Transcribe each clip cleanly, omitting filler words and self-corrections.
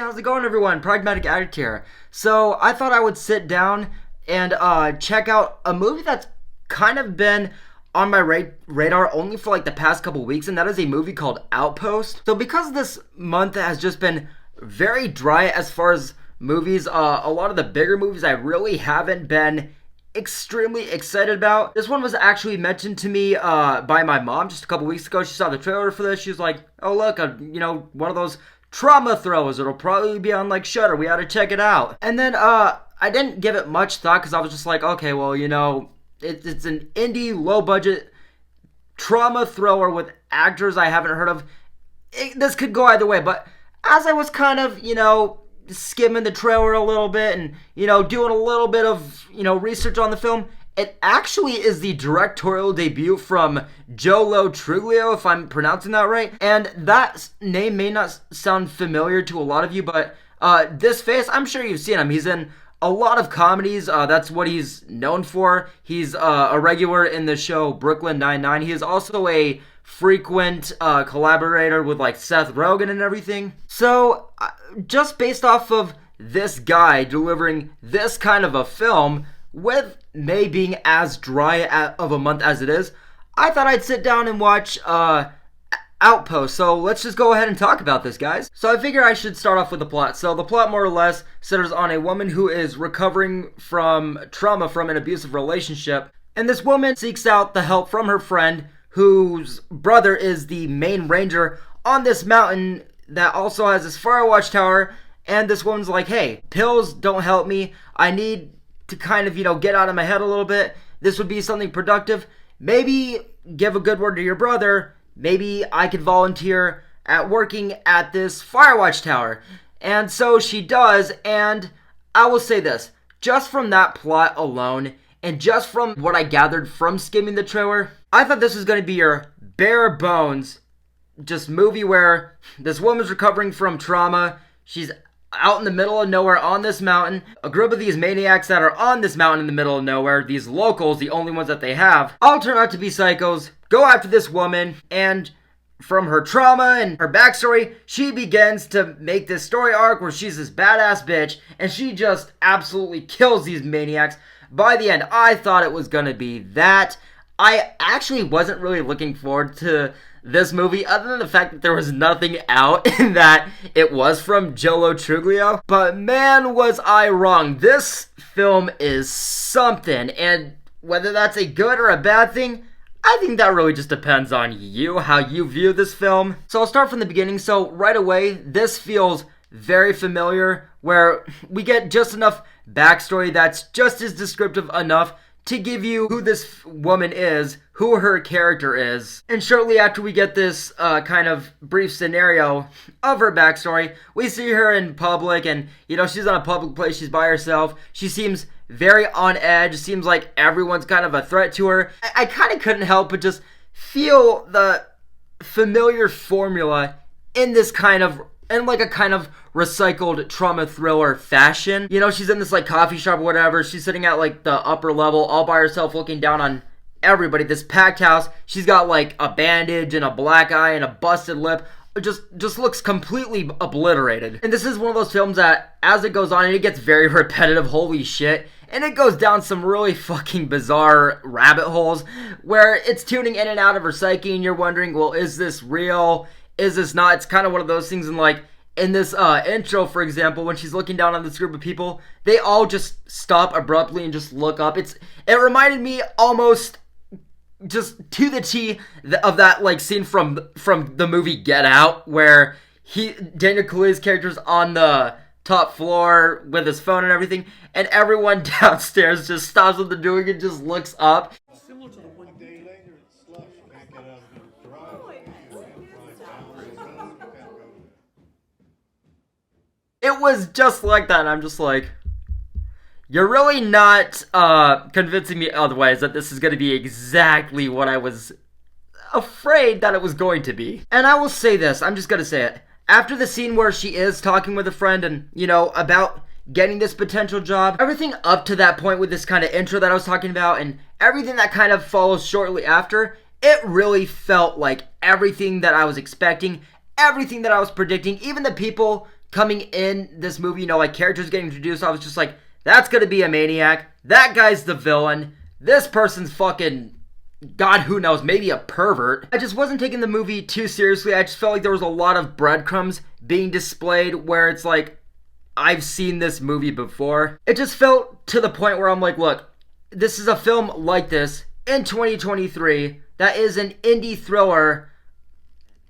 how's it going, everyone? Pragmatic Addict here. So I thought I would sit down and check out a movie that's kind of been on my radar only for like the past couple weeks, and that is a movie called Outpost. So because this month has just been very dry as far as movies, a lot of the bigger movies I really haven't been extremely excited about. This one was actually mentioned to me by my mom just a couple weeks ago. She saw the trailer for this. She was like, oh look, one of those trauma thrillers. It'll probably be on like Shudder. We ought to check it out. And then I didn't give it much thought because I was just like, okay, well, it's an indie, low budget trauma thriller with actors I haven't heard of. This could go either way, but as I was kind of, skimming the trailer a little bit and, doing a little bit of, research on the film, it actually is the directorial debut from Joe Lo Truglio, if I'm pronouncing that right. And that name may not sound familiar to a lot of you, but this face, I'm sure you've seen him. He's in a lot of comedies. That's what he's known for. He's a regular in the show Brooklyn Nine-Nine. He is also a frequent collaborator with like Seth Rogen and everything. So just based off of this guy delivering this kind of a film with May being as dry of a month as it is, I thought I'd sit down and watch Outpost. So let's just go ahead and talk about this, guys. So I figure I should start off with the plot. So the plot more or less centers on a woman who is recovering from trauma from an abusive relationship. And this woman seeks out the help from her friend whose brother is the main ranger on this mountain that also has this fire watchtower. And this woman's like, hey, pills don't help me. I need to kind of, get out of my head a little bit. This would be something productive. Maybe give a good word to your brother. Maybe I could volunteer at working at this fire watchtower. And so she does, and I will say this. Just from that plot alone, and just from what I gathered from skimming the trailer, I thought this was going to be your bare bones just movie where this woman's recovering from trauma. She's out in the middle of nowhere on this mountain. A group of these maniacs that are on this mountain in the middle of nowhere, these locals, the only ones that they have, all turn out to be psychos, go after this woman, and from her trauma and her backstory, she begins to make this story arc where she's this badass bitch, and she just absolutely kills these maniacs. By the end, I thought it was gonna be that. I actually wasn't really looking forward to this movie, other than the fact that there was nothing out and that it was from Joe Lo Truglio. But man, was I wrong. This film is something, and whether that's a good or a bad thing, I think that really just depends on you, how you view this film. So I'll start from the beginning. So right away, this feels very familiar, where we get just enough backstory that's just as descriptive enough to give you who this woman is, who her character is. And shortly after we get this kind of brief scenario of her backstory, we see her in public, and she's on a public place, she's by herself. She seems very on edge, seems like everyone's kind of a threat to her. I kind of couldn't help but just feel the familiar formula in this kind of recycled trauma thriller fashion. She's in this like coffee shop or whatever. She's sitting at like the upper level all by herself looking down on everybody. This packed house. She's got like a bandage and a black eye and a busted lip. It just looks completely obliterated. And this is one of those films that as it goes on, it gets very repetitive. Holy shit. And it goes down some really fucking bizarre rabbit holes where it's tuning in and out of her psyche, and you're wondering, well, is this real? Is this not? It's kind of one of those things in this intro, for example, when she's looking down on this group of people, they all just stop abruptly and just look up. It reminded me almost just to the T of that like scene from the movie Get Out, where Daniel Kaluuya's character's on the top floor with his phone and everything, and everyone downstairs just stops what they're doing and just looks up. Similar to the one day later, it's slush. Can't get out of the garage. It was just like that, and I'm just like, you're really not convincing me otherwise that this is going to be exactly what I was afraid that it was going to be. And I will say this, I'm just going to say it. After the scene where she is talking with a friend and, about getting this potential job, everything up to that point with this kind of intro that I was talking about and everything that kind of follows shortly after, it really felt like everything that I was expecting, everything that I was predicting, even the people coming in this movie, you know, like characters getting introduced, I was just like, that's gonna be a maniac. That guy's the villain. This person's fucking, God, who knows, maybe a pervert. I just wasn't taking the movie too seriously. I just felt like there was a lot of breadcrumbs being displayed where it's like, I've seen this movie before. It just felt to the point where I'm like, look, this is a film like this in 2023 that is an indie thriller,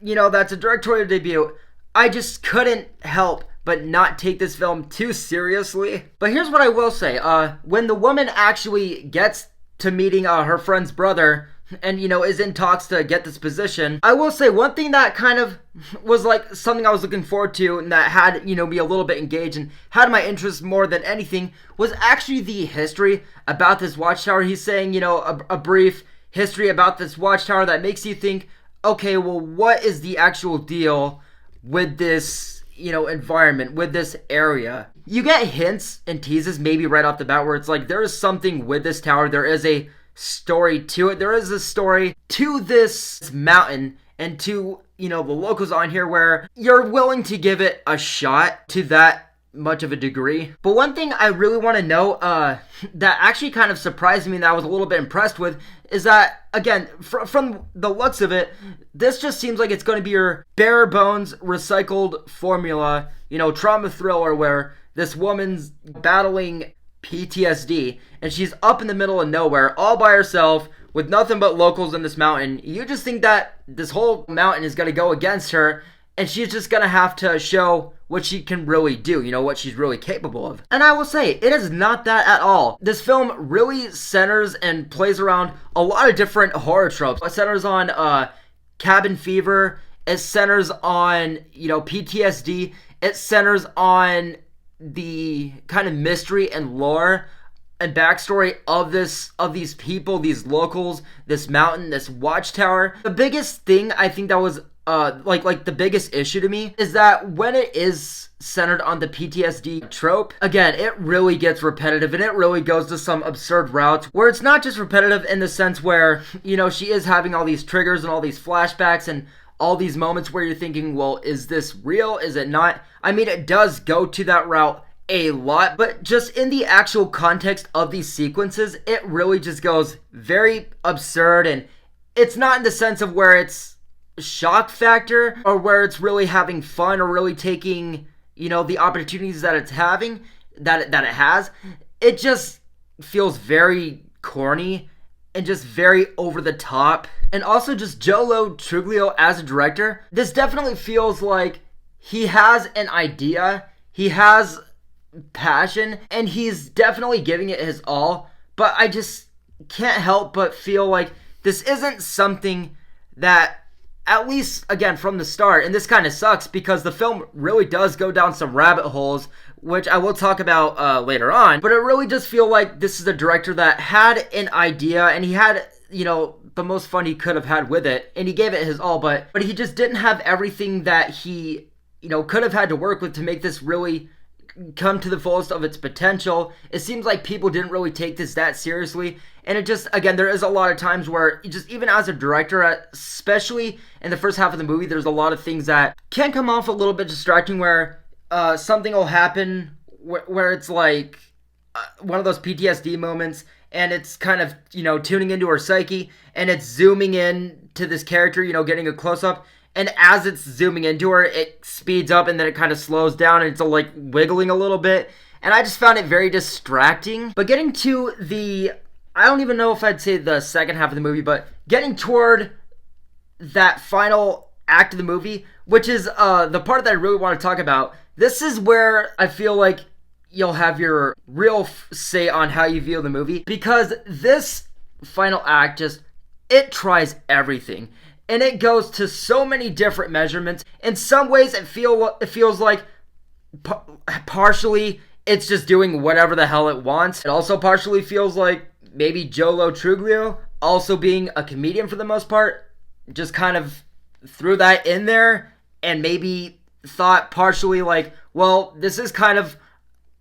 you know, that's a directorial debut. I just couldn't help but not take this film too seriously. But here's what I will say. When the woman actually gets to meeting her friend's brother and, you know, is in talks to get this position, I will say one thing that kind of was like something I was looking forward to and that had, you know, me a little bit engaged and had my interest more than anything was actually the history about this watchtower. He's saying, you know, a brief history about this watchtower that makes you think, okay, well, what is the actual deal with this, you know, environment, with this area? You get hints and teases maybe right off the bat where it's like there is something with this tower. There is a story to it. There is a story to this mountain and to, you know, the locals on here where you're willing to give it a shot to that much of a degree. But one thing I really want to know that actually kind of surprised me and that I was a little bit impressed with is that, again, from the looks of it, this just seems like it's going to be your bare bones recycled formula, you know, trauma thriller where this woman's battling PTSD and she's up in the middle of nowhere all by herself with nothing but locals in this mountain. You just think that this whole mountain is going to go against her and she's just going to have to show what she can really do, you know, what she's really capable of. And I will say, it is not that at all. This film really centers and plays around a lot of different horror tropes. It centers on cabin fever. It centers on, you know, PTSD. It centers on the kind of mystery and lore and backstory of these people, these locals, this mountain, this watchtower. The biggest thing I think that was like the biggest issue to me is that when it is centered on the PTSD trope, again, it really gets repetitive and it really goes to some absurd routes where it's not just repetitive in the sense where, you know, she is having all these triggers and all these flashbacks and all these moments where you're thinking, well, is this real? Is it not? I mean, it does go to that route a lot, but just in the actual context of these sequences, it really just goes very absurd, and it's not in the sense of where it's shock factor or where it's really having fun or really taking, you know, the opportunities that it's having, that it has. It just feels very corny and just very over the top. And also just Joe Lo Truglio as a director, this definitely feels like he has an idea, he has passion, and he's definitely giving it his all, but I just can't help but feel like this isn't something that, at least, again, from the start, and this kind of sucks because the film really does go down some rabbit holes, which I will talk about later on, but it really does feel like this is a director that had an idea, and he had, you know, the most fun he could have had with it, and he gave it his all, but he just didn't have everything that he, you know, could have had to work with to make this really come to the fullest of its potential. It seems like people didn't really take this that seriously, and it just, again, there is a lot of times where just even as a director, especially in the first half of the movie, there's a lot of things that can come off a little bit distracting where something will happen where it's like one of those PTSD moments, and it's kind of, you know, tuning into her psyche, and it's zooming in to this character, you know, getting a close-up, and as it's zooming into her, it speeds up, and then it kind of slows down, and it's like wiggling a little bit, and I just found it very distracting. But getting to the, I don't even know if I'd say the second half of the movie, but getting toward that final act of the movie, which is the part that I really want to talk about, this is where I feel like you'll have your real say on how you view the movie, because this final act just, it tries everything, and it goes to so many different measurements. In some ways it feels like partially it's just doing whatever the hell it wants. It also partially feels like maybe Joe Lo Truglio, also being a comedian for the most part, just kind of threw that in there and maybe thought partially like, well, this is kind of,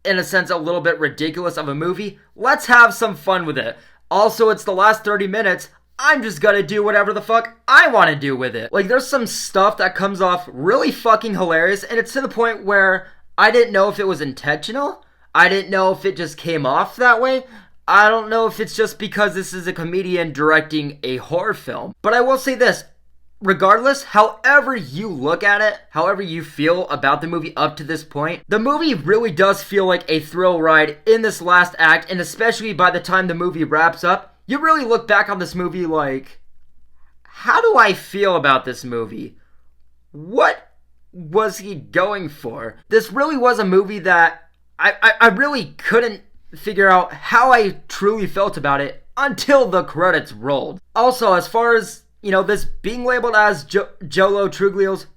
in a sense, a little bit ridiculous of a movie. Let's have some fun with it. Also, it's the last 30 minutes. I'm just gonna do whatever the fuck I want to do with it. Like, there's some stuff that comes off really fucking hilarious, and it's to the point where I didn't know if it was intentional. I didn't know if it just came off that way. I don't know if it's just because this is a comedian directing a horror film. But I will say this. Regardless, however you look at it, however you feel about the movie up to this point, the movie really does feel like a thrill ride in this last act, and especially by the time the movie wraps up, you really look back on this movie like, how do I feel about this movie? What was he going for? This really was a movie that I really couldn't figure out how I truly felt about it until the credits rolled. Also, as far as, this being labeled as Joe Lo Truglio's,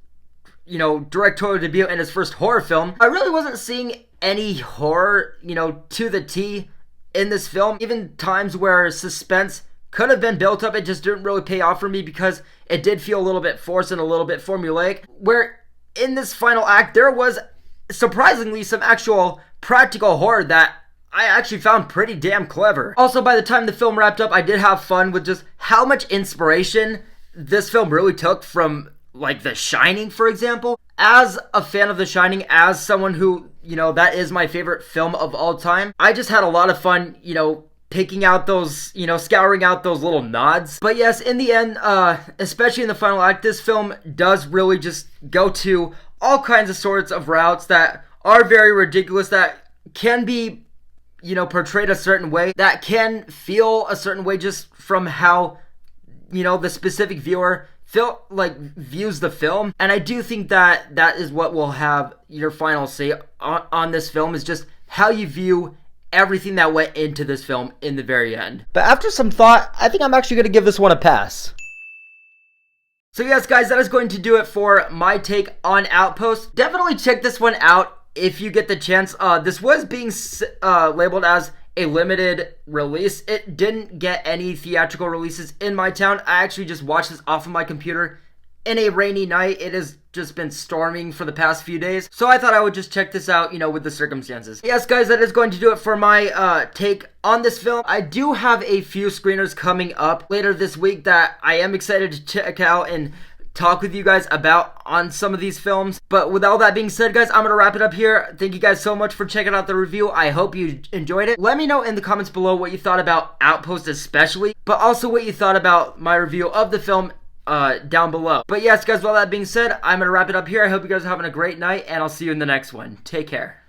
directorial debut in his first horror film, I really wasn't seeing any horror, to the T in this film. Even times where suspense could have been built up, it just didn't really pay off for me because it did feel a little bit forced and a little bit formulaic. Where in this final act, there was surprisingly some actual practical horror that I actually found pretty damn clever. Also, by the time the film wrapped up, I did have fun with just how much inspiration this film really took from, like, The Shining, for example. As a fan of The Shining, as someone who, that is my favorite film of all time, I just had a lot of fun, picking out those, scouring out those little nods. But yes, in the end, especially in the final act, this film does really just go to all kinds of sorts of routes that are very ridiculous, that can be, portrayed a certain way, that can feel a certain way just from how, the specific viewer views the film. And I do think that that is what will have your final say on this film, is just how you view everything that went into this film in the very end. But after some thought, I think I'm actually going to give this one a pass. So yes, guys, that is going to do it for my take on Outpost. Definitely check this one out if you get the chance. This was being labeled as a limited release. It didn't get any theatrical releases in my town. I actually just watched this off of my computer in a rainy night. It has just been storming for the past few days, so I thought I would just check this out, with the circumstances. Yes, guys, that is going to do it for my take on this film. I do have a few screeners coming up later this week that I am excited to check out and talk with you guys about on some of these films. But with all that being said, guys, I'm gonna wrap it up here. Thank you guys so much for checking out the review. I hope you enjoyed it. Let me know in the comments below what you thought about Outpost especially, but also what you thought about my review of the film down below. But yes, guys, with all that being said, I'm gonna wrap it up here. I hope you guys are having a great night, and I'll see you in the next one. Take care.